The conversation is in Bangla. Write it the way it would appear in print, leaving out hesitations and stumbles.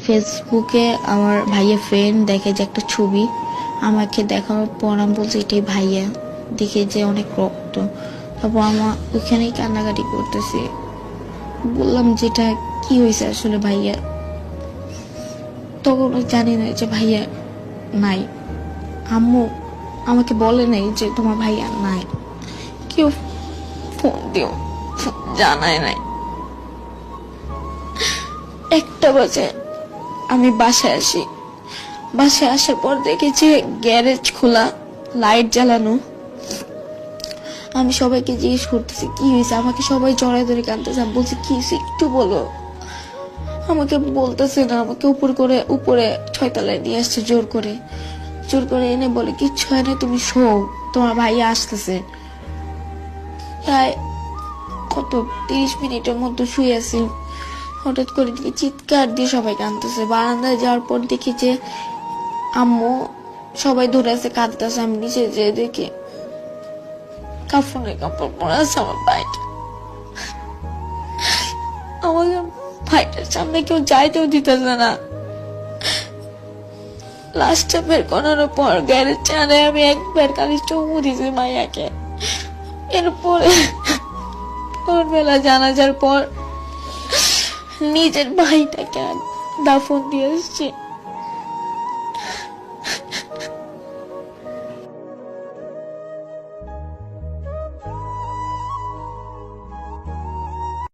ফেসবুকে আমার ভাইয়া ফ্রেন্ড দেখে যে একটা ছবি, আমাকে দেখানোর পর আমি বলছি এটাই ভাইয়া, দেখে যে অনেক রক্ত। তারপর আমার ওইখানেই কান্নাকাটি করতেছি, বললাম যেটা কি হয়েছে আসলে ভাইয়া। তখন জানি না যে ভাইয়া নাই, আম্মু আমাকে বলে নাই যে তোমার ভাইয়া নাই, কেউ ফোন দিও জানায় নাই। 1টা বাজে আমি বাসায় আসি, বাসায় আসার পর দেখেছি গ্যারেজ খোলা, লাইট জ্বালানো। আমি সবাইকে জিজ্ঞেস করতেছি কি হয়েছে, আমাকে সবাই জড়ায় ধরে কাঁদতেছে। আমি বলছি কি হয়েছে একটু বলো, আমাকে বলতেছে না। আমাকে উপরে 6 তলায় নিয়ে আসছে জোর করে এনে বলে কিচ্ছু হয় না, তুমি শো, তোমার ভাইয়া আসতেছে। প্রায় কত 30 মিনিটের মতো শুয়ে আছি, হঠাৎ করে দেখি চিৎকার দিয়ে সবাই কাঁদতেছে। বারান্দায় যাওয়ার পর দেখি যে আম্মু সবাই ধরে আছে কাঁদতেছে। আমি নিচে যেয়ে দেখি কাপড়ে কাপড় পরে আছে আমার ভাইটা। আমাকে ভাইটার সামনে কেউ যাইতেও দিতেছে না। লাশটা বের করানোর পর গ্যারেজ চানে আমি একবার খালি চুমু দিয়েছি মাইয়াকে। এরপরে ভোরবেলা জানাজার পর নিজের ভাইটাকে দাফন দিয়ে এসছি।